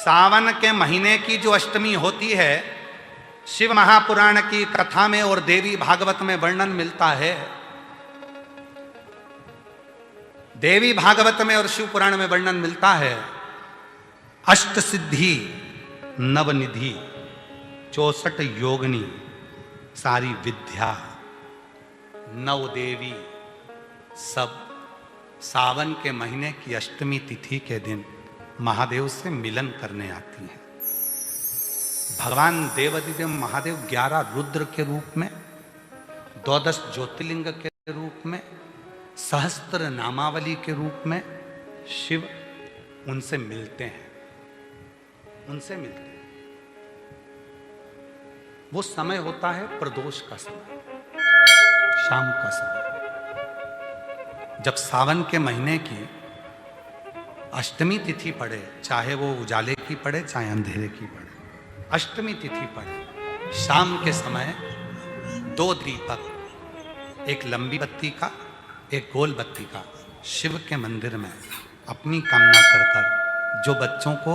सावन के महीने की जो अष्टमी होती है, शिव महापुराण की कथा में और देवी भागवत में वर्णन मिलता है। देवी भागवत में और शिव पुराण में वर्णन मिलता है, अष्ट सिद्धि नवनिधि 64 योगिनी सारी विद्या नव देवी सब सावन के महीने की अष्टमी तिथि के दिन महादेव से मिलन करने आती हैं। भगवान देवाधिदेव महादेव 11 रुद्र के रूप में, 12 ज्योतिर्लिंग के रूप में, सहस्त्र नामावली के रूप में शिव उनसे मिलते हैं, उनसे मिलते हैं। वो समय होता है प्रदोष का समय, शाम का समय, जब सावन के महीने की अष्टमी तिथि पड़े, चाहे वो उजाले की पड़े चाहे अंधेरे की पड़े, अष्टमी तिथि पड़े, शाम के समय 2 दीपक, एक लंबी बत्ती का एक गोल बत्ती का, शिव के मंदिर में अपनी कामना कर कर, जो बच्चों को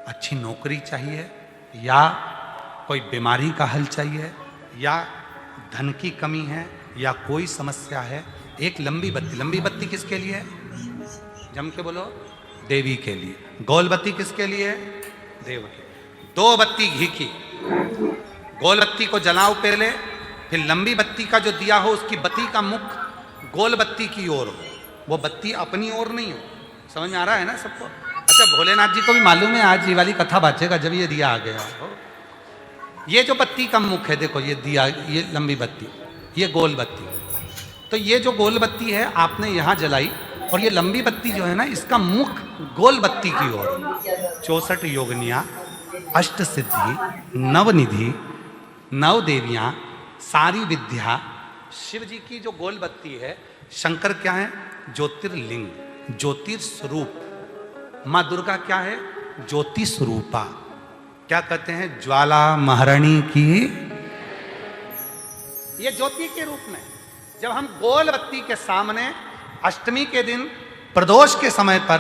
अच्छी नौकरी चाहिए या कोई बीमारी का हल चाहिए या धन की कमी है या कोई समस्या है, एक लंबी बत्ती किसके लिए है? जम के बोलो, देवी के लिए। गोल बत्ती किसके लिए? देव के। 2 बत्ती घी की, गोल बत्ती को जलाओ पहले, फिर लंबी बत्ती का जो दिया हो उसकी बत्ती का मुख गोल बत्ती की ओर हो, वो बत्ती अपनी ओर नहीं हो। समझ में आ रहा है ना सबको? अच्छा, भोलेनाथ जी को भी मालूम है आज ये वाली कथा बाजेगा जब ये दिया आ गया हो। ये जो बत्ती का मुख है, देखो ये दिया, ये लंबी बत्ती, ये गोल बत्ती, तो ये जो गोल बत्ती है आपने यहाँ जलाई और ये लंबी बत्ती जो है ना, इसका मुख गोल बत्ती की ओर। 64 योगिनियाँ, अष्ट सिद्धि, नवनिधि, 9 देवियाँ, सारी विद्या। शिव जी की जो गोल बत्ती है, शंकर क्या है? ज्योतिर्लिंग, ज्योतिर्स्वरूप। माँ दुर्गा क्या है? ज्योति स्वरूपा। क्या कहते हैं? ज्वाला महारानी की। ये ज्योति के रूप में जब हम गोल बत्ती के सामने अष्टमी के दिन प्रदोष के समय पर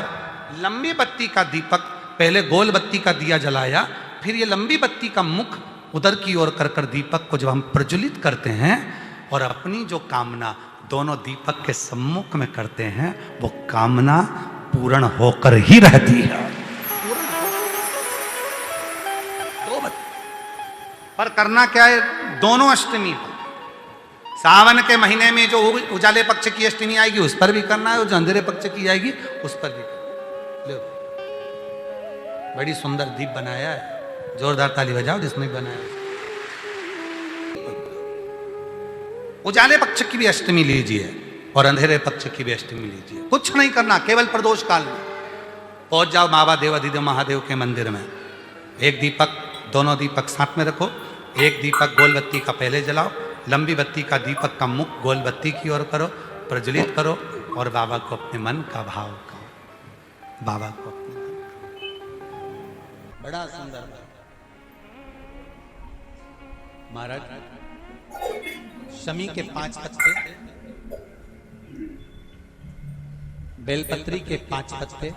लंबी बत्ती का दीपक, पहले गोल बत्ती का दिया जलाया, फिर ये लंबी बत्ती का मुख उधर की ओर कर कर दीपक को जब हम प्रज्वलित करते हैं और अपनी जो कामना दोनों दीपक के सम्मुख में करते हैं, वो कामना पूर्ण होकर ही रहती है। पर करना क्या है? दोनों अष्टमी पर, सावन के महीने में जो उजाले पक्ष की अष्टमी आएगी उस पर भी करना है, और जो अंधेरे पक्ष की आएगी उस पर भी करना है। बड़ी सुंदर दीप बनाया है, जोरदार ताली बजाओ जिसने बनाया। उजाले पक्ष की भी अष्टमी लीजिए और अंधेरे पक्ष की भी अष्टमी लीजिए। कुछ नहीं करना, केवल प्रदोष काल में पहुंच जाओ बाबा देवाधिदेव महादेव के मंदिर में। एक दीपक, दोनों दीपक साथ में रखो। एक दीपक गोल बत्ती का पहले जलाओ, लंबी बत्ती का दीपक का मुख गोल बत्ती की ओर करो, प्रज्वलित करो और बाबा को अपने मन का भाव कहो। बाबा को अपने मन का। बड़ा सुंदर महाराज, शमी के 5 पत्ते, बेलपत्री के 5 पत्ते,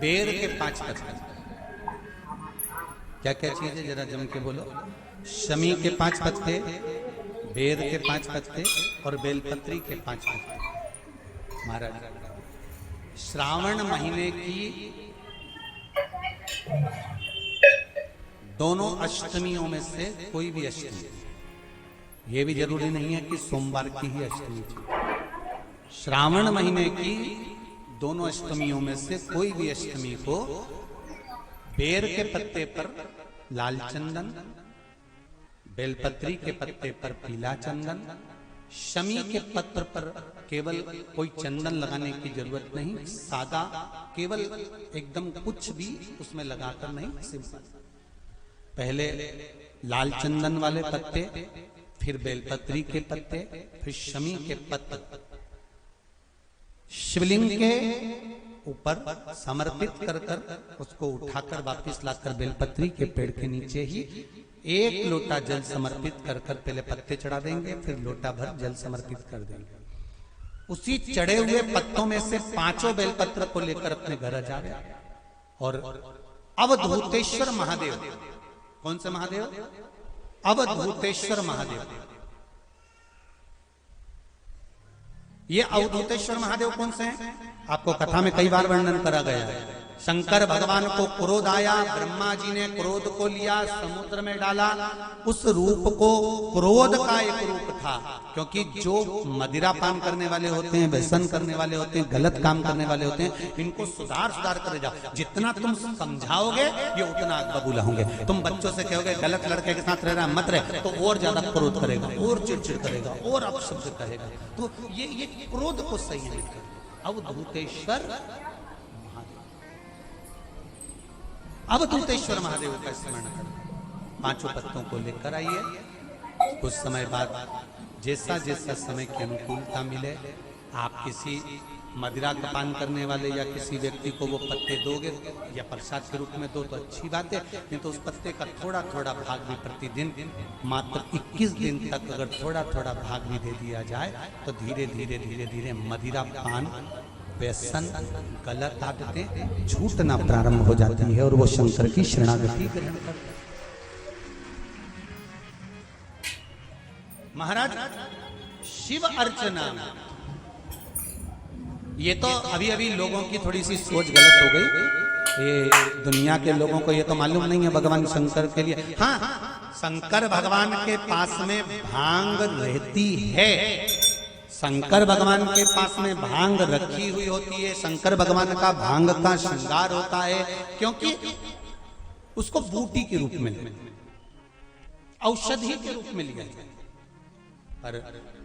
बेर के 5 पत्ते। क्या क्या चीज है जरा जम के बोलो? शमी के 5 पत्ते, बेर के 5 पत्ते और बेलपत्री के 5 पत्ते। महाराज, श्रावण महीने की दोनों अष्टमियों में से कोई भी अष्टमी, ये भी जरूरी नहीं है कि सोमवार की ही अष्टमी थी। श्रावण महीने की दोनों अष्टमियों में से कोई भी अष्टमी को बेर के पत्ते पर लाल चंदन, बेलपत्री के पत्ते पर पीला चंदन, शमी के पत्र पर केवल कोई चंदन लगाने की जरूरत नहीं, सादा, केवल एकदम कुछ भी उसमें लगाकर नहीं, सिंपल। पहले लाल चंदन वाले पत्ते, फिर बेलपत्री के पत्ते, फिर शमी के पत्र शिवलिंग के ऊपर समर्पित कर कर उसको उठाकर वापस लाकर बेलपत्री के पेड़ के नीचे ही 1 लोटा जल समर्पित कर कर पहले पत्ते चढ़ा देंगे, फिर लोटा भर जल समर्पित कर देंगे। उसी चढ़े हुए पत्तों में से 5 बेलपत्र को लेकर अपने घर जा गया और अवधूतेश्वर महादेव, कौन से महादेव? अवधूतेश्वर महादेव। ये अवधूतेश्वर महादेव कौन से हैं? आपको कथा में कई बार वर्णन करा गया है। शंकर भगवान को क्रोध आया, ब्रह्मा जी ने क्रोध को लिया, समुद्र में डाला। उस रूप को क्रोध का एक रूप था, क्योंकि जो मदिरा पान करने वाले होते हैं, व्यसन करने वाले होते हैं, गलत काम करने वाले होते हैं, इनको सुधार करे जाओ। जितना तुम समझाओगे ये उतना बबूला होंगे। तुम बच्चों से कहोगे गलत लड़के के साथ रह रहा मत रहे, तो और ज्यादा क्रोध करेगा, और चिड़चिड़ करेगा, और अपशब्द कहेगा। तो ये क्रोध को सही नहीं कर। अवधूतेश्वर अवधूतेश्वर महादेव का स्मरण कर 5 पत्तों को लेकर आइए। कुछ समय बाद जैसा जैसा समय की अनुकूलता मिले, आप किसी मदिरा का पान करने वाले या किसी व्यक्ति को वो पत्ते दोगे या प्रसाद के रूप में दो तो अच्छी बात है, नहीं तो उस पत्ते का थोड़ा थोड़ा भाग भी प्रतिदिन मात्र 21 दिन तक अगर थोड़ा थोड़ा भाग भी दे दिया जाए तो धीरे धीरे धीरे धीरे मदिरा पान, व्यसन, गलत आदतें छूटना प्रारंभ हो जाती है और वो शंकर की शरणागति ग्रहण करते हैं। महाराज शिव अर्चना, ये तो अभी अभी लोगों की थोड़ी सी सोच गलत हो गई। ये दुनिया के लोगों को ये तो मालूम नहीं है भगवान शंकर के लिए। हाँ, शंकर भगवान के पास में भांग रहती है, शंकर भगवान के पास में भांग रखी हुई होती है। शंकर भगवान का भांग का श्रृंगार होता है, क्योंकि उसको बूटी के रूप में, औषधि के रूप में लिया जाए। पर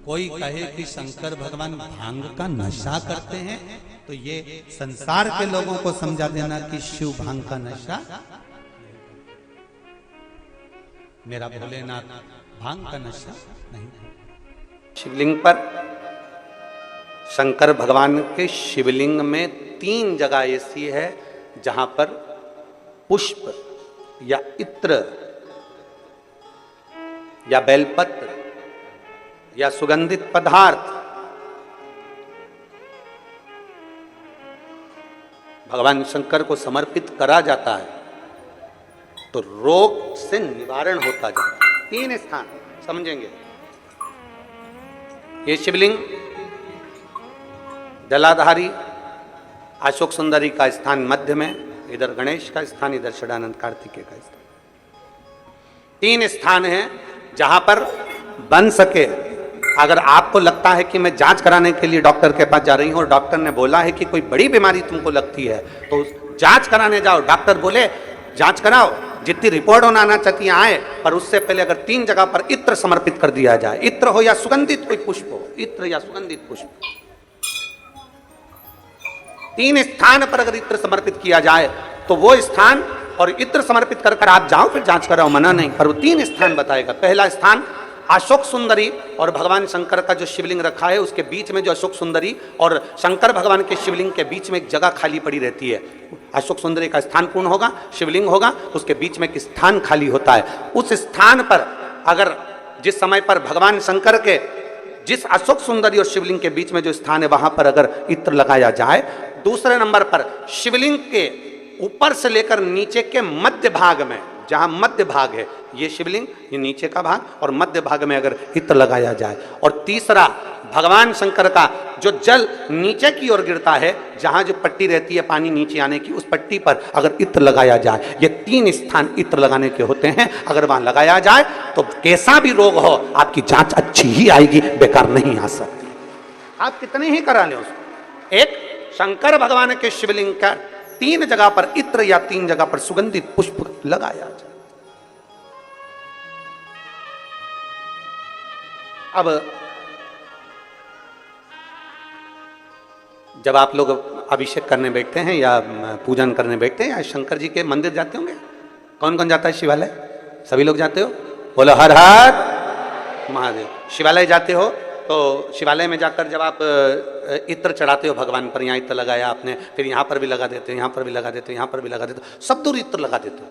कोई कहे कि शंकर भगवान भांग का नशा करते हैं तो ये संसार के लोगों को समझा देना कि शिव भांग का नशा, मेरा भोलेनाथ भांग का नशा नहीं। शिवलिंग पर शंकर भगवान के शिवलिंग में 3 जगह ऐसी है जहां पर पुष्प या इत्र या बेलपत्र या सुगंधित पदार्थ भगवान शंकर को समर्पित करा जाता है तो रोग से निवारण होता जाता है। 3 स्थान समझेंगे। ये शिवलिंग जलाधारी अशोक सुंदरी का स्थान मध्य में, इधर गणेश का स्थान, इधर षडानंद कार्तिकेय का स्थान। 3 स्थान हैं जहां पर बन सके। अगर आपको लगता है कि मैं जांच कराने के लिए डॉक्टर के पास जा रही हूं और डॉक्टर ने बोला है कि कोई बड़ी बीमारी तुमको लगती है तो जांच कराने जाओ, डॉक्टर बोले जांच कराओ, जितनी रिपोर्ट होना आना चाहती है आए, पर उससे पहले अगर 3 जगह पर इत्र समर्पित कर दिया जाए, इत्र हो या सुगंधित कोई पुष्प हो, इत्र या सुगंधित पुष्प, 3 स्थान पर अगर इत्र समर्पित किया जाए तो वो स्थान और इत्र समर्पित कर आप जाओ फिर जांच कराओ, मना नहीं, पर वो 3 स्थान बताएगा। पहला स्थान अशोक सुंदरी और भगवान शंकर का जो शिवलिंग रखा है उसके बीच में जो अशोक सुंदरी और शंकर भगवान के शिवलिंग के बीच में एक जगह खाली पड़ी रहती है। अशोक सुंदरी का स्थान पूर्ण होगा, शिवलिंग होगा, उसके बीच में एक स्थान खाली होता है। उस स्थान पर अगर जिस समय पर भगवान शंकर के जिस अशोक सुंदरी और शिवलिंग के बीच में जो स्थान है वहां पर अगर इत्र लगाया जाए, दूसरे नंबर पर शिवलिंग के ऊपर से लेकर नीचे के मध्य भाग में, जहां मध्य भाग है ये शिवलिंग, ये नीचे का भाग और मध्य भाग में अगर इत्र लगाया जाए, और तीसरा भगवान शंकर का जो जल नीचे की ओर गिरता है, जहां जो पट्टी रहती है पानी नीचे आने की, उस पट्टी पर अगर इत्र लगाया जाए, ये 3 स्थान इत्र लगाने के होते हैं। अगर वहां लगाया जाए तो कैसा भी रोग हो आपकी जांच अच्छी ही आएगी, बेकार नहीं आ सकती। आप कितने ही करा लें उसको। एक शंकर भगवान के शिवलिंग का 3 जगह पर इत्र या 3 जगह पर सुगंधित पुष्प लगाया जाए। अब जब आप लोग अभिषेक करने बैठते हैं या पूजन करने बैठते हैं या शंकर जी के मंदिर जाते होंगे, कौन कौन जाता है शिवालय? सभी लोग जाते हो? बोलो हर हर महादेव। शिवालय जाते हो तो शिवालय में जाकर जब आप इत्र चढ़ाते हो भगवान पर, यहाँ इत्र लगाया आपने, फिर यहाँ पर भी लगा देते हो, यहाँ पर भी लगा देते हो, यहाँ पर भी लगा देते हो, सब दूर इत्र लगा देते हो।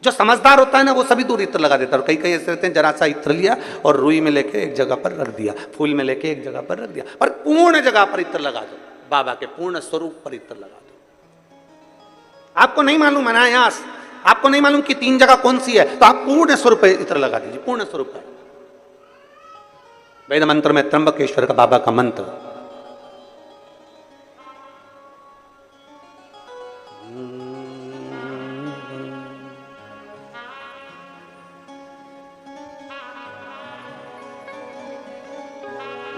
जो समझदार होता है ना वो सभी दूर इत्र लगा देता है। और कई कई ऐसे रहते हैं जरा सा इत्र लिया और रुई में लेके एक जगह पर रख दिया, फूल में लेके एक जगह पर रख दिया, पर पूर्ण जगह पर इत्र लगा दो, बाबा के पूर्ण स्वरूप पर इत्र लगा दो। आपको नहीं मालूम अनायास, आपको नहीं मालूम कि 3 जगह कौन सी है, तो आप पूर्ण स्वरूप पर इत्र लगा दीजिए, पूर्ण स्वरूप पर। वेद मंत्र में त्र्यंबकेश्वर का बाबा का मंत्र,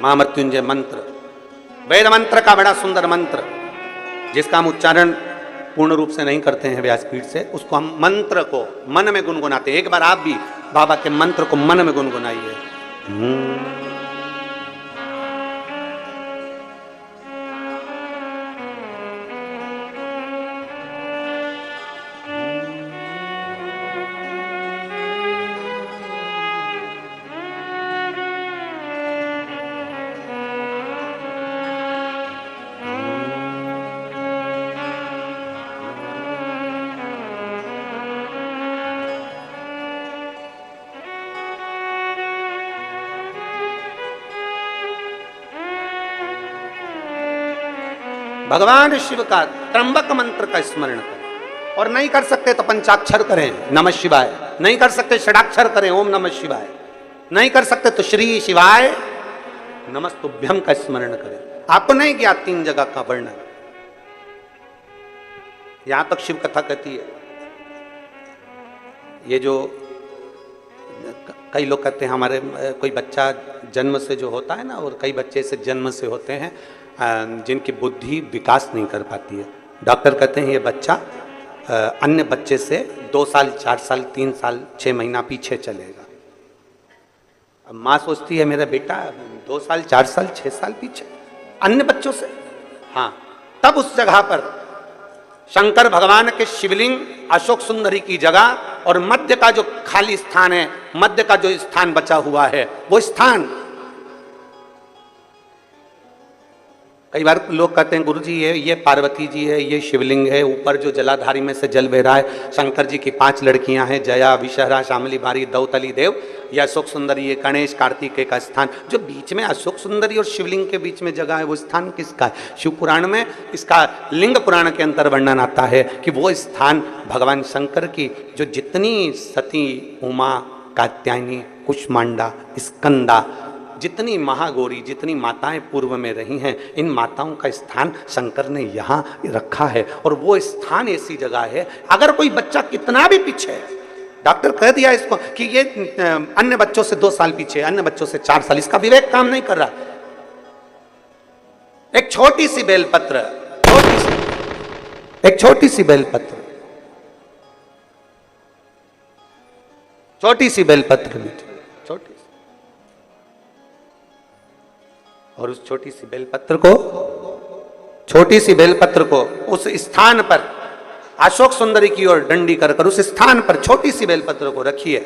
महामृत्युंजय मंत्र, वेद मंत्र का बड़ा सुंदर मंत्र, जिसका हम उच्चारण पूर्ण रूप से नहीं करते हैं व्यासपीठ से, उसको हम मंत्र को मन में गुनगुनाते हैं। एक बार आप भी बाबा के मंत्र को मन में गुनगुनाइए। भगवान शिव का त्र्यंबक मंत्र का स्मरण करें, और नहीं कर सकते तो पंचाक्षर करें नमः शिवाय, नहीं कर सकते षडाक्षर करें ओम नमः शिवाय, नहीं कर सकते तो श्री शिवाय नमस्तुभ्यम का स्मरण करें। आपको नहीं किया 3 जगह का वर्णन, यहां तक शिव कथा कहती है। ये जो कई लोग कहते हैं हमारे कोई बच्चा जन्म से जो होता है ना, और कई बच्चे से जन्म से होते हैं जिनकी बुद्धि विकास नहीं कर पाती है। डॉक्टर कहते हैं ये बच्चा अन्य बच्चे से 2 साल 4 साल 3 साल 6 महीना पीछे चलेगा। अब माँ सोचती है मेरा बेटा 2 साल 4 साल 6 साल पीछे अन्य बच्चों से। हाँ, तब उस जगह पर शंकर भगवान के शिवलिंग अशोक सुंदरी की जगह और मध्य का जो खाली स्थान है, मध्य का जो स्थान बचा हुआ है, वो स्थान कई बार लोग कहते हैं गुरुजी ये पार्वती जी है, ये शिवलिंग है, ऊपर जो जलाधारी में से जल बह रहा है, शंकर जी की 5 लड़कियां हैं, जया विषहरा शामली बारी दौतली देव, ये अशोक सुंदरी, ये गणेश कार्तिकेय का स्थान, जो बीच में अशोक सुंदरी और शिवलिंग के बीच में जगह है, वो स्थान किसका है? शिव पुराण में इसका लिंग पुराण के अंतर वर्णन आता है कि वो स्थान भगवान शंकर की जो जितनी सती, उमा, कात्यायनी, कुष्मांडा, स्कंदा, जितनी महागौरी, जितनी माताएं पूर्व में रही हैं, इन माताओं का स्थान शंकर ने यहाँ रखा है। और वो स्थान ऐसी जगह है, अगर कोई बच्चा कितना भी पीछे है, डॉक्टर कह दिया इसको कि ये अन्य बच्चों से 2 साल पीछे, अन्य बच्चों से 4 साल, इसका विवेक काम नहीं कर रहा। एक छोटी सी बेलपत्र, एक छोटी सी बेलपत्र, छोटी सी बेलपत्र में छोटी, और उस छोटी सी बेलपत्र को उस स्थान पर अशोक सुंदरी की ओर डंडी कर उस स्थान पर छोटी सी बेलपत्र को रखिए,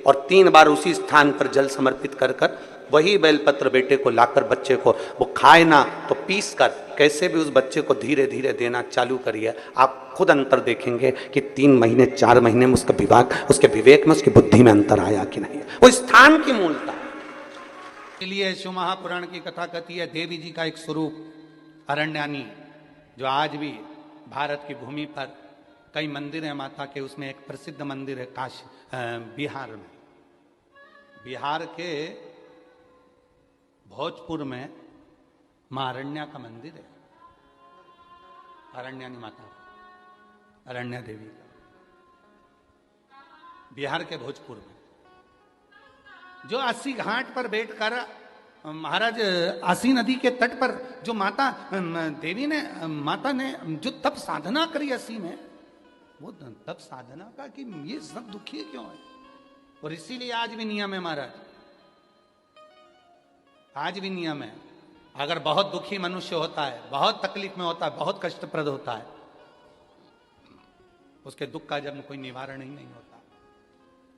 और 3 बार उसी स्थान पर जल समर्पित कर वही बेलपत्र बेटे को लाकर बच्चे को, वो खाए ना तो पीस कर कैसे भी उस बच्चे को धीरे धीरे देना चालू करिए। आप खुद अंतर देखेंगे कि 3 महीने 4 महीने में उसका विभाग, उसके विवेक में, उसकी बुद्धि में अंतर आया कि नहीं। वो स्थान की मूलता। इसलिए शिव महापुराण की कथा कहती है देवी जी का एक स्वरूप अरण्यानी, जो आज भी भारत की भूमि पर कई मंदिर हैं माता के, उसमें एक प्रसिद्ध मंदिर है बिहार में, बिहार के भोजपुर में मां अरण्या का मंदिर है, अरण्यानी माता, अरण्या देवी का, बिहार के भोजपुर में, जो 80 घाट पर बैठकर महाराज आसी नदी के तट पर जो माता ने जो तप साधना करी 80 में, वो तप साधना का कि ये सब दुखी क्यों है, और इसीलिए आज भी नियम है महाराज, आज भी नियम है। अगर बहुत दुखी मनुष्य होता है, बहुत तकलीफ में होता है, बहुत कष्टप्रद होता है, उसके दुख का जब कोई निवारण ही नहीं होता।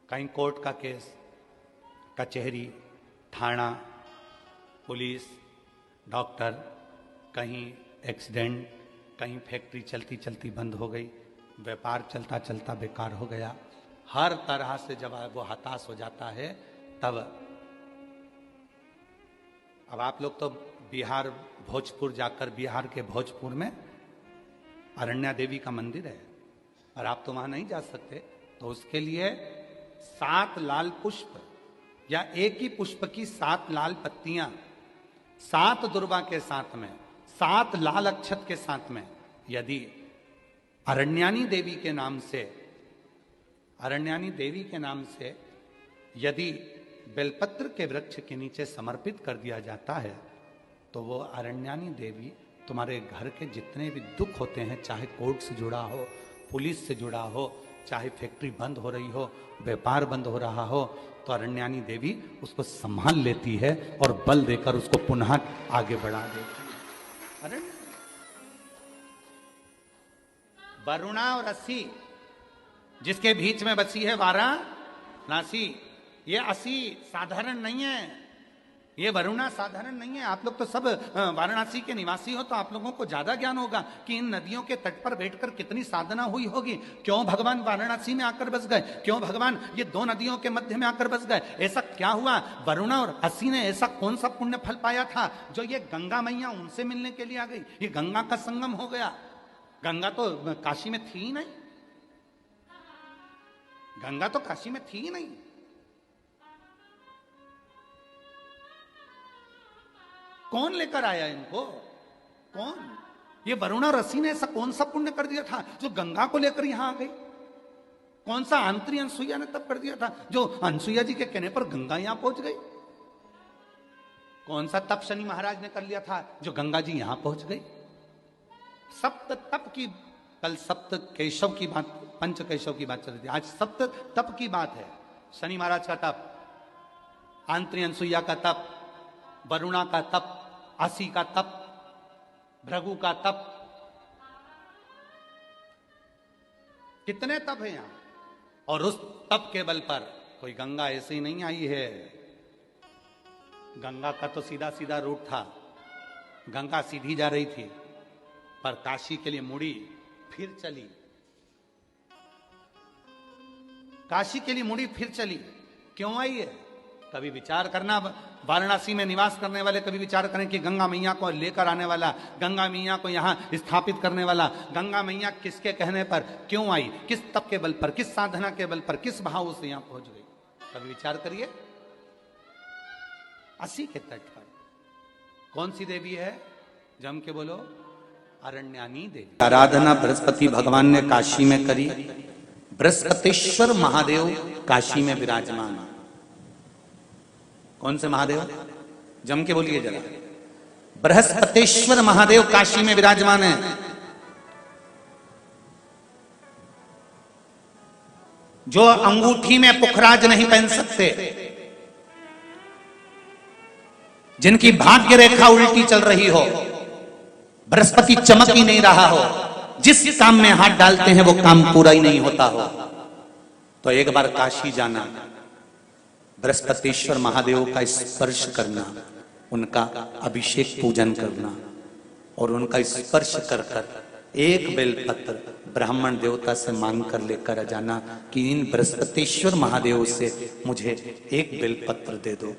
कहीं कोर्ट का केस, कचहरी, थाना, पुलिस, डॉक्टर, कहीं एक्सीडेंट, कहीं फैक्ट्री चलती चलती बंद हो गई, व्यापार चलता चलता बेकार हो गया, हर तरह से जब वो हताश हो जाता है तब, अब आप लोग तो बिहार भोजपुर जाकर, बिहार के भोजपुर में अरण्या देवी का मंदिर है और आप तो वहां नहीं जा सकते, तो उसके लिए 7 लाल पुष्प या एक ही पुष्प की 7 लाल पत्तियां, 7 दुर्वा के साथ में, 7 लाल अक्षत के साथ में, यदि अरण्यानी देवी के नाम से, अरण्यानी देवी के नाम से यदि बेलपत्र के वृक्ष के नीचे समर्पित कर दिया जाता है, तो वो अरण्यानी देवी तुम्हारे घर के जितने भी दुख होते हैं, चाहे कोर्ट से जुड़ा हो, पुलिस से जुड़ा हो, चाहे फैक्ट्री बंद हो रही हो, व्यापार बंद हो रहा हो, तो अरण्यानी देवी उसको संभाल लेती है और बल देकर उसको पुनः आगे बढ़ा देती है। अरण्य वरुणा और असी जिसके बीच में बसी है वाराणसी, ये असी साधारण नहीं है, ये वरुणा साधारण नहीं है। आप लोग तो सब वाराणसी के निवासी हो, तो आप लोगों को ज्यादा ज्ञान होगा कि इन नदियों के तट पर बैठकर कितनी साधना हुई होगी। क्यों भगवान वाराणसी में आकर बस गए, क्यों भगवान ये 2 नदियों के मध्य में आकर बस गए, ऐसा क्या हुआ? वरुणा और असी ने ऐसा कौन सा पुण्य फल पाया था जो ये गंगा मैया उनसे मिलने के लिए आ गई? ये गंगा का संगम हो गया। गंगा तो काशी में थी ही नहीं, गंगा तो काशी में थी ही नहीं। कौन लेकर आया इनको? कौन? ये वरुणा रसी ने ऐसा कौन सा पुण्य कर दिया था जो गंगा को लेकर यहां आ गई? कौन सा आंतरी अनसुईया ने तब कर दिया था जो अनसुईया जी के कहने पर गंगा यहां पहुंच गई? कौन सा तप शनि महाराज ने कर लिया था जो गंगा जी यहां पहुंच गई? सप्त तप की, कल सप्त केशव की बात, पंच केशव की बात चल रही थी, आज सप्त तप की बात है। शनि महाराज का तप, आंतरी अनसुईया का तप, वरुणा का तप, असी का तप, भृगु का तप, कितने तप है यहां। और उस तप के बल पर कोई गंगा ऐसे ही नहीं आई है। गंगा का तो सीधा सीधा रूट था, गंगा सीधी जा रही थी, पर काशी के लिए मुड़ी फिर चली, काशी के लिए मुड़ी फिर चली। क्यों आई है? कभी विचार करना, वाराणसी में निवास करने वाले कभी विचार करें कि गंगा मैया को लेकर आने वाला, गंगा मैया को यहाँ स्थापित करने वाला, गंगा मैया किसके कहने पर क्यों आई, किस तप के बल पर, किस साधना के बल पर, किस भाव से यहाँ पहुंच गई? कभी विचार करिए। असी के तट पर कौन सी देवी है? जम के बोलो, अरण्यानी देवी। आराधना बृहस्पति भगवान ने काशी में करी। बृहस्पतिश्वर महादेव काशी में विराजमान। कौन से महादेव? जम के बोलिए जरा। बृहस्पतिश्वर महादेव काशी में विराजमान है। जो अंगूठी में पुखराज नहीं पहन सकते, जिनकी भाग्य रेखा उल्टी चल रही हो, बृहस्पति चमक ही नहीं रहा हो, जिस काम में हाथ डालते हैं वो काम पूरा ही नहीं होता हो, तो एक बार काशी जाना, बृहस्पतिश्वर महादेव का स्पर्श करना, उनका अभिषेक पूजन करना और उनका स्पर्श कर कर एक बेलपत्र ब्राह्मण देवता से मांग कर लेकर आ जाना कि इन बृहस्पतिश्वर महादेव से मुझे एक बेलपत्र दे दो।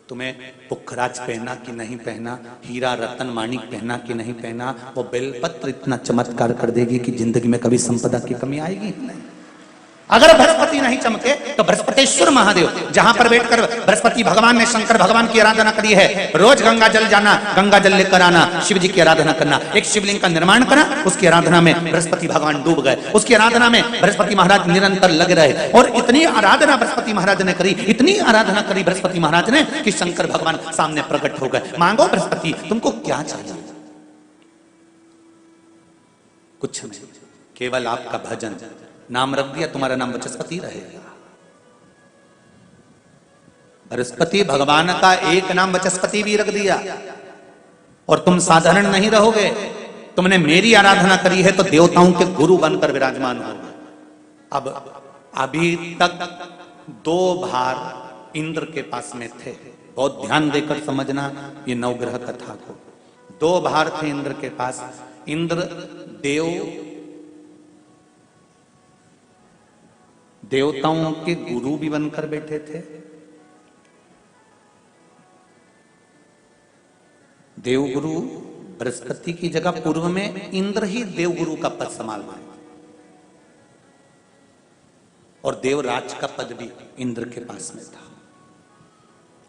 तुम्हें पुखराज पहना कि नहीं पहना, हीरा रतन माणिक पहना कि नहीं पहना, वो बेलपत्र इतना चमत्कार कर देगी कि जिंदगी में कभी संपदा की कमी आएगी ही नहीं। अगर बृहस्पति नहीं चमके तो बृहस्पतिश्वर महादेव, जहां पर बैठकर बृहस्पति भगवान ने शंकर भगवान की आराधना करी है, रोज गंगा जल जाना, गंगा जल लेकर आना, शिव जी की आराधना करना, एक शिवलिंग का निर्माण करा, उसकी आराधना में बृहस्पति भगवान डूब गए, उसकी आराधना में बृहस्पति महाराज निरंतर लगे रहे। और इतनी आराधना बृहस्पति महाराज ने करी, इतनी आराधना करी बृहस्पति महाराज ने कि शंकर भगवान सामने प्रकट हो गए। मांगो बृहस्पति, तुमको क्या चाहिए? कुछ नहीं, केवल आपका भजन। नाम रख दिया, तुम्हारा नाम बृहस्पति रहेगा। बृहस्पति भगवान का एक नाम बृहस्पति भी रख दिया और तुम साधारण नहीं रहोगे। तुमने मेरी आराधना करी है तो देवताओं के गुरु बनकर विराजमान हो। अब अभी तक 2 भार इंद्र के पास में थे, बहुत ध्यान देकर समझना ये नवग्रह कथा को। 2 भार थे इंद्र के पास। इंद्र देव देवताओं के गुरु भी बनकर बैठे थे, देवगुरु बृहस्पति की जगह पूर्व में इंद्र ही देवगुरु का पद संभाल रहे, और देवराज का पद भी इंद्र के पास में था।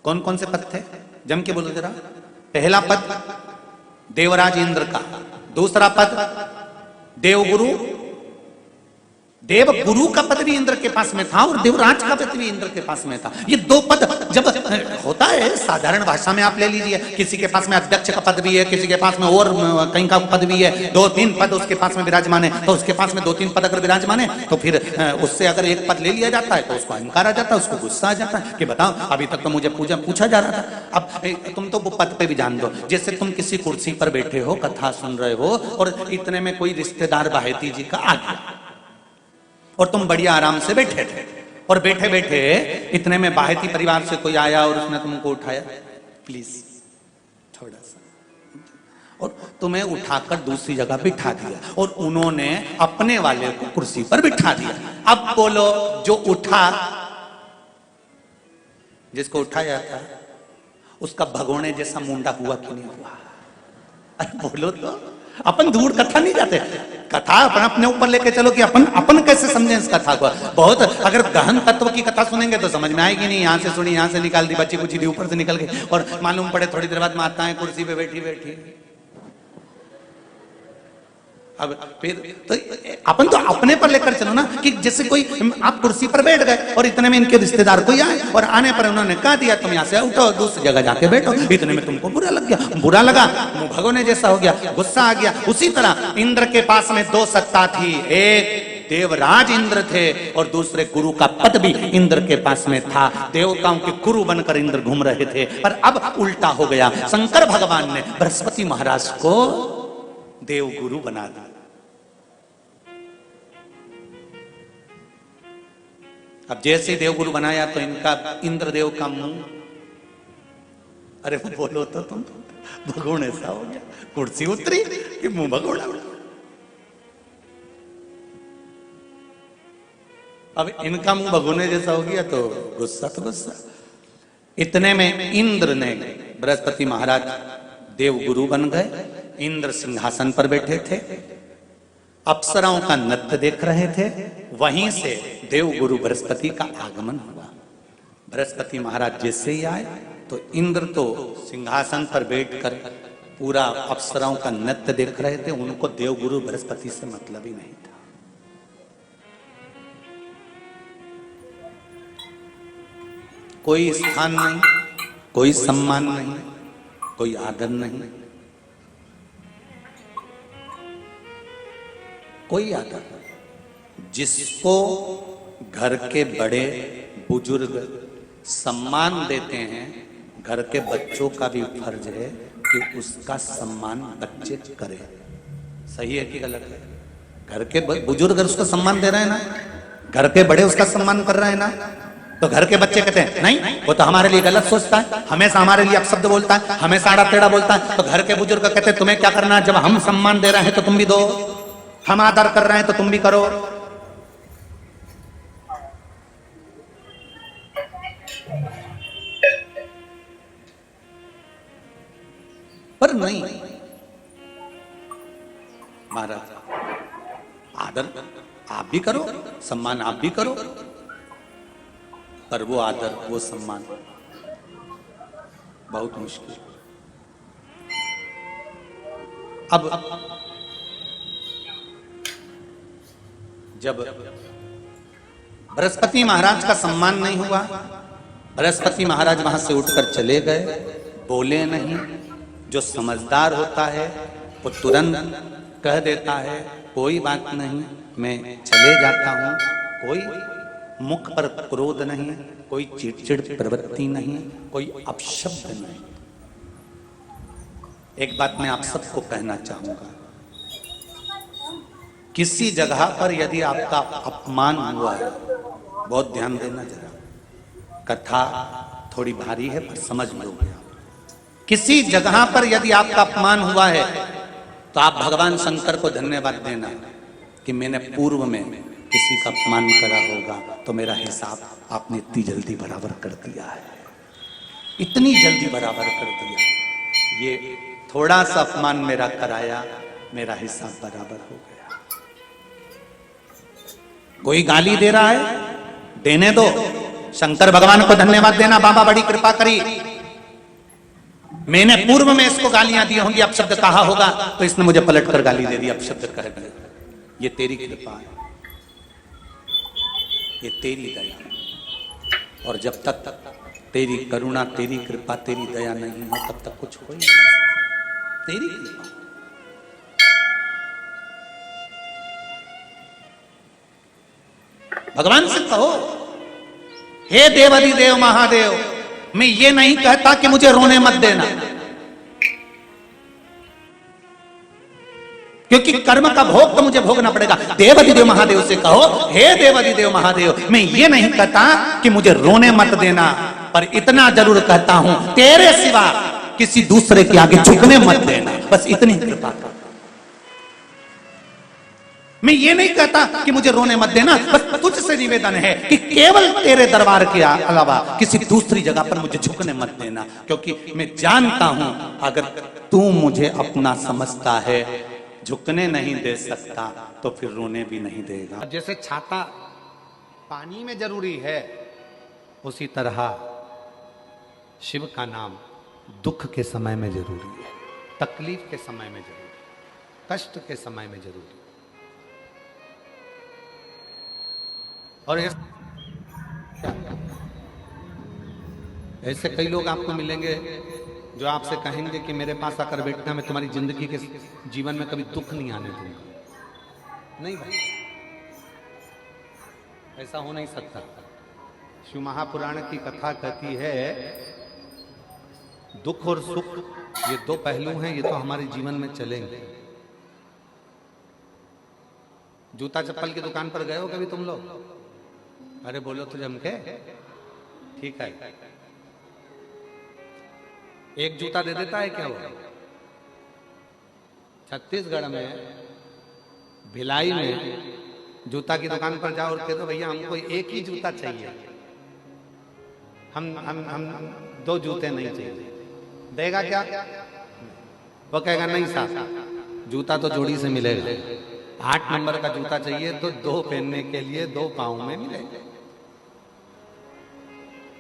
कौन कौन से पद थे, जम के बोलो जरा। पहला पद देवराज इंद्र का, दूसरा पद देवगुरु, देवगुरु का पद भी इंद्र के पास में था और देवराज का पद भी इंद्र के पास में था। ये दो पद जब होता है साधारण भाषा में आप ले लीजिए, किसी के पास में अध्यक्ष का पद भी है, किसी के पास में और कहीं का पद भी है, 2-3 पद उसके पास में विराजमान है, तो उसके पास में 2-3 पद अगर विराजमान है तो फिर उससे अगर एक पद ले लिया जाता है तो उसको अहंकार आ जाता है, उसको गुस्सा आ जाता है कि बताओ अभी तक तो मुझे पूछा जा रहा था, अब तुम तो वो पद पे भी जान दो। जैसे तुम किसी कुर्सी पर बैठे हो, कथा सुन रहे हो और इतने में कोई रिश्तेदार बाहेती जी का आ गया और तुम बढ़िया आराम से बैठे थे, और बैठे बैठे इतने में बाहेती परिवार से कोई आया और उसने तुमको उठाया, प्लीज थोड़ा सा, और तुम्हें उठाकर दूसरी जगह बिठा दिया और उन्होंने अपने वाले को कुर्सी पर बिठा दिया। अब बोलो जो उठा, जिसको उठाया था उसका भगोने जैसा मुंडा हुआ कि नहीं हुआ? अरे बोलो तो, अपन दूर कथा नहीं जाते, कथा अपन अपने ऊपर लेके चलो कि अपन कैसे समझें इस कथा को। बहुत अगर गहन तत्व की कथा सुनेंगे तो समझ में आएगी नहीं, यहां से सुनी, यहां से निकाल दी, बच्ची कुछ दी ऊपर से निकल गई और मालूम पड़े थोड़ी देर बाद माताएं कुर्सी पे बैठी बैठी। अब फिर तो अपन तो अपने पर लेकर चलो ना, कि जैसे कोई आप कुर्सी पर बैठ गए और इतने में इनके रिश्तेदार कोई आए और आने पर उन्होंने कह दिया तुम यहाँ से उठो दूसरी जगह जाके बैठो, इतने में तुमको बुरा लग गया, बुरा लगा, मुंह भगोने जैसा हो गया, गुस्सा आ गया। उसी तरह इंद्र के पास में 2 सत्ता थी, एक देवराज इंद्र थे और दूसरे गुरु का पद भी इंद्र के पास में था। देवताओं के गुरु बनकर इंद्र घूम रहे थे, पर अब उल्टा हो गया। शंकर भगवान ने बृहस्पति महाराज को देवगुरु बना दिया। अब जैसे ही देवगुरु बनाया तो इनका इंद्रदेव का मुंह, अरे बोलो तो तुम, भगोने सा हो गया, कुर्सी उतरी कि मुंह भगोड़ा। अब इनका मुंह भगोने जैसा हो गया तो गुस्सा तो गुस्सा। इतने में इंद्र ने, बृहस्पति महाराज देवगुरु बन गए, इंद्र सिंहासन पर बैठे थे, अप्सराओं का नृत्य देख रहे थे, वहीं से देवगुरु बृहस्पति का आगमन हुआ। बृहस्पति महाराज जैसे ही आए तो इंद्र तो सिंहासन पर बैठकर पूरा अप्सराओं का नृत्य देख रहे थे, उनको देवगुरु बृहस्पति से मतलब ही नहीं था। कोई स्थान नहीं, कोई सम्मान नहीं, कोई आदर नहीं, कोई आदर नहीं। जिसको घर के बड़े बुजुर्ग सम्मान देते हैं, घर के बच्चों का भी फर्ज है कि उसका सम्मान बच्चे करें। सही है कि गलत है? घर के बुजुर्ग उसको सम्मान दे रहे हैं ना, घर के बड़े उसका सम्मान कर रहे हैं ना, तो घर के बच्चे कहते हैं नहीं वो तो हमारे लिए गलत सोचता है, हमेशा हमारे लिए अपशब्द बोलता है, हमेशा आड़ा टेढ़ा बोलता है। तो घर के बुजुर्ग कहते हैं तुम्हें क्या करना है, जब हम सम्मान दे रहे हैं तो तुम भी दो, हम आदर कर रहे हैं तो तुम भी करो। पर नहीं महाराज, आदर आप भी करो, सम्मान आप भी करो, पर वो आदर वो सम्मान बहुत मुश्किल। अब जब बृहस्पति महाराज का सम्मान नहीं हुआ, बृहस्पति महाराज वहां से उठकर चले गए, बोले नहीं। जो समझदार होता है वो तुरंत कह देता है कोई बात नहीं, मैं चले जाता हूं। कोई मुख पर क्रोध नहीं, कोई चिड़चिड़ प्रवृत्ति नहीं, कोई अपशब्द नहीं। एक बात मैं आप सबको कहना चाहूंगा, किसी जगह पर यदि आपका अपमान हुआ है, बहुत ध्यान देना जरा, कथा थोड़ी भारी है पर समझ लोगे आप। किसी जगह पर यदि आपका अपमान हुआ है तो आप भगवान शंकर को धन्यवाद देना कि मैंने पूर्व में किसी का अपमान करा होगा तो मेरा हिसाब आपने इतनी जल्दी बराबर कर दिया है, इतनी जल्दी बराबर कर दिया। ये थोड़ा सा अपमान मेरा कराया, मेरा हिसाब बराबर हो गया। कोई गाली दे रहा है, देने दो, शंकर भगवान को धन्यवाद देना, बाबा बड़ी कृपा करी। मैंने पूर्व में इसको गालियां दी होंगी, अपशब्द कहा होगा, तो इसने मुझे पलट कर गाली दे दी, अपशब्द कह दिया। ये तेरी कृपा है, ये तेरी दया है। और जब तक तेरी करुणा, तेरी कृपा, तेरी दया नहीं हो, तब तक कुछ हो ही नहीं। तेरी कृपा। भगवान से कहो, हे देवाधिदेव महादेव, मैं ये नहीं कहता कि मुझे रोने मत देना, क्योंकि कर्म का भोग तो मुझे भोगना पड़ेगा। देवाधिदेव महादेव से कहो, हे देवाधिदेव महादेव, मैं ये नहीं कहता कि मुझे रोने मत देना, पर इतना जरूर कहता हूं, तेरे सिवा किसी दूसरे के आगे झुकने मत देना, बस इतनी कृपा कर। मैं ये नहीं कहता कि मुझे रोने मत देना, बस तुझसे निवेदन है कि केवल तेरे दरबार के अलावा किसी दूसरी जगह पर मुझे झुकने मत देना, क्योंकि मैं जानता हूं अगर तू मुझे अपना समझता है, झुकने नहीं दे सकता तो फिर रोने भी नहीं देगा। जैसे छाता पानी में जरूरी है, उसी तरह शिव का नाम दुख के समय में जरूरी है, तकलीफ के समय में जरूरी है, कष्ट के समय में जरूरी है। और ऐसे कई लोग आपको मिलेंगे जो आपसे कहेंगे कि मेरे पास आकर बैठना, मैं तुम्हारी जिंदगी के जीवन में कभी दुख नहीं आने दूंगा। नहीं भाई, ऐसा हो नहीं सकता। शिव महापुराण की कथा कहती है, दुख और सुख ये दो पहलू हैं, ये तो हमारे जीवन में चलेंगे। जूता चप्पल की दुकान पर गए हो कभी तुम लोग? अरे बोलो तो जम के, ठीक है। एक जूता दे देता है क्या वो? छत्तीसगढ़ में भिलाई में जूता की दुकान पर जाओ और कह दो भैया हमको एक ही जूता चाहिए, हम दो जूते नहीं चाहिए, देगा क्या? वो कहेगा नहीं साहब, जूता तो जोड़ी से मिलेगा, 8 नंबर का जूता चाहिए तो 2 पहनने के लिए 2 पाँव में मिलेगा।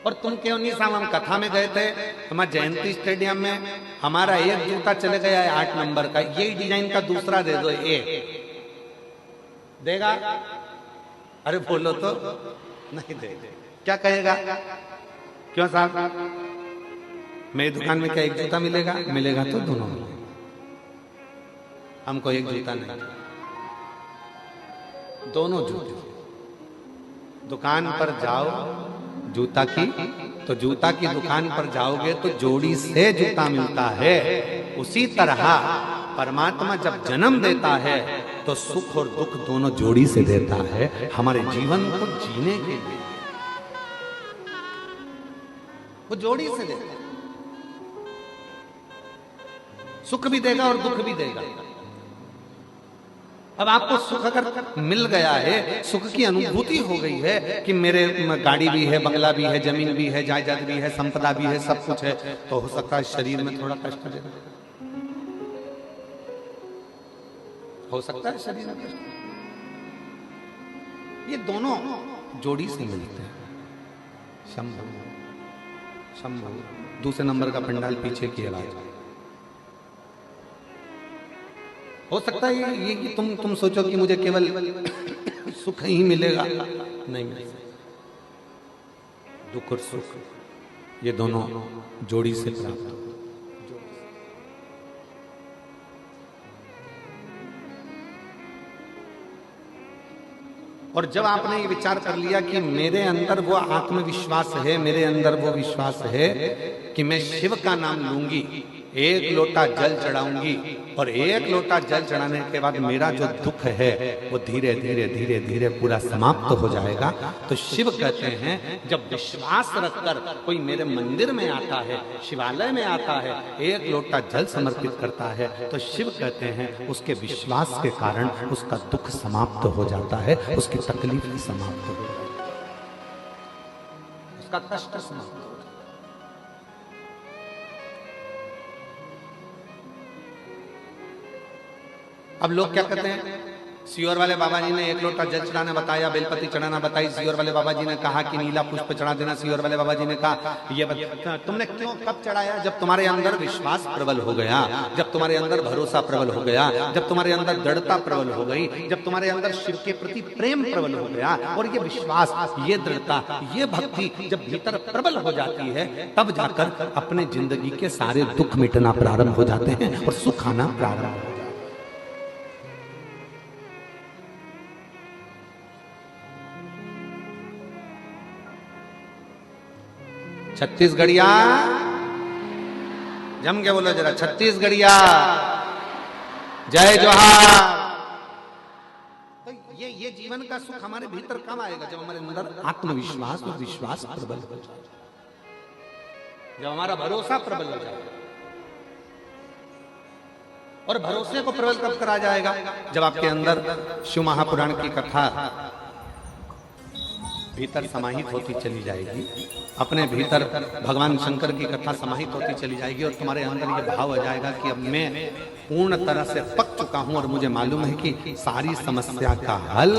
और तुम क्यों नहीं साहब, हम कथा में गए थे, हमारे जयंती स्टेडियम में, हमारा एक जूता चले गया है 8 नंबर का, यही डिजाइन का दूसरा दे दो, एक देगा? अरे बोलो तो नहीं देगा। क्या कहेगा? क्यों साहब, मेरी दुकान में क्या एक जूता मिलेगा? मिलेगा तो दोनों मिलेगा, हमको एक जूता नहीं, दोनों जूते। दुकान पर जाओ जूता की, तो जूता की दुकान पर जाओगे तो जोड़ी से जूता मिलता है। उसी तरह परमात्मा जब जन्म देता है तो सुख और दुख दोनों जोड़ी से देता है, हमारे जीवन को जीने के लिए वो जोड़ी से देता है। सुख भी देगा और दुख भी देगा। अब आपको सुख अगर मिल गया है, सुख की अनुभूति हो गई है कि मेरे गाड़ी भी है, बंगला भी है, जमीन भी है, जायदाद भी है, संपदा भी है, सब कुछ है, तो हो सकता है शरीर में थोड़ा कष्ट देगा, हो सकता है शरीर में कष्ट। ये दोनों जोड़ी से मिलते हैं। शंभु शंभु, दूसरे नंबर का पंडाल पीछे की आवाज। हो सकता है ये कि तुम सोचो कि मुझे केवल सुख ही मिलेगा, नहीं मिलेगा। दुख और सुख ये दोनों जोड़ी से प्राप्त हो। और जब आपने ये विचार कर लिया कि मेरे अंदर वो आत्मविश्वास है, मेरे अंदर वो विश्वास है कि मैं शिव का नाम लूंगी, एक लोटा जल चढ़ाऊंगी और एक लोटा जल चढ़ाने के बाद मेरा जो दुख है वो धीरे धीरे धीरे धीरे पूरा समाप्त हो जाएगा। तो शिव कहते हैं जब विश्वास रखकर कोई मेरे मंदिर में आता है, शिवालय में आता है, एक लोटा जल समर्पित करता है, तो शिव कहते हैं उसके विश्वास के कारण उसका दुख समाप्त हो जाता है, उसकी तकलीफ समाप्त हो जाती है, उसका कष्ट समाप्त हो जाता है। अब लोग क्या कहते हैं, सियोर वाले बाबा जी ने एक लोटा जल चढ़ाना बताया, बेलपति चढ़ाना बताई, सियोर वाले बाबा जी ने कहा कि नीला पुष्प चढ़ा देना, सियोर वाले बाबा जी ने कहा ये तुमने क्यों कब चढ़ाया? जब तुम्हारे अंदर विश्वास प्रबल हो गया, जब तुम्हारे अंदर भरोसा प्रबल हो गया, जब तुम्हारे अंदर दृढ़ता प्रबल हो गई, जब तुम्हारे अंदर शिव के प्रति प्रेम प्रबल हो गया, और ये विश्वास, ये दृढ़ता, ये भक्ति जब भीतर प्रबल हो जाती है, तब जाकर अपने जिंदगी के सारे दुख मिटना प्रारंभ हो जाते हैं और सुख आना प्रारंभ हो जाता है। छत्तीसगढ़िया जम के बोलो जरा, छत्तीसगढ़िया जय जोहार। तो ये जीवन का सुख हमारे भीतर कब आएगा? जब हमारे अंदर आत्मविश्वास और विश्वास प्रबल हो जाए, जब हमारा भरोसा प्रबल हो जाए। और भरोसे को प्रबल कब करा जाएगा? जब आपके अंदर शिव महापुराण की कथा भीतर समाहित होती चली जाएगी, अपने भीतर भगवान शंकर की कथा समाहित होती चली जाएगी, और तुम्हारे अंदर ये भाव आ जाएगा कि अब मैं पूर्ण तरह से पक चुका हूं और मुझे मालूम है कि सारी समस्या का हल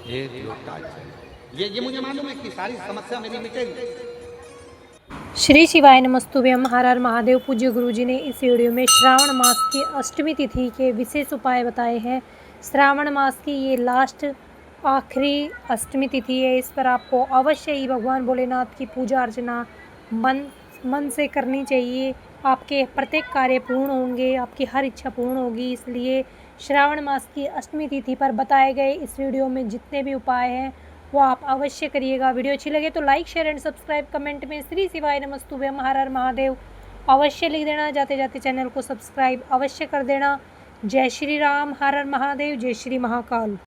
एक लोटा जल। ये मुझे मालूम है कि सारी समस्या मेरी मिटेगी। श्री शिवाय नमस्तुभ्यम। हर हर महादेव। पूज्य गुरु जी ने इस वीडियो में श्रावण मास की अष्टमी तिथि के विशेष उपाय बताए हैं। श्रावण मास की ये लास्ट आखिरी अष्टमी तिथि है। इस पर आपको अवश्य ही भगवान भोलेनाथ की पूजा अर्चना मन से करनी चाहिए। आपके प्रत्येक कार्य पूर्ण होंगे, आपकी हर इच्छा पूर्ण होगी। इसलिए श्रावण मास की अष्टमी तिथि पर बताए गए इस वीडियो में जितने भी उपाय हैं वो आप अवश्य करिएगा। वीडियो अच्छी लगे तो like share and subscribe, comment में श्री शिवाय नमस्तुभ्यम हर हर महादेव अवश्य लिख देना। जाते जाते चैनल को सब्सक्राइब अवश्य कर देना। जय श्री राम, हर हर महादेव, जय श्री महाकाल।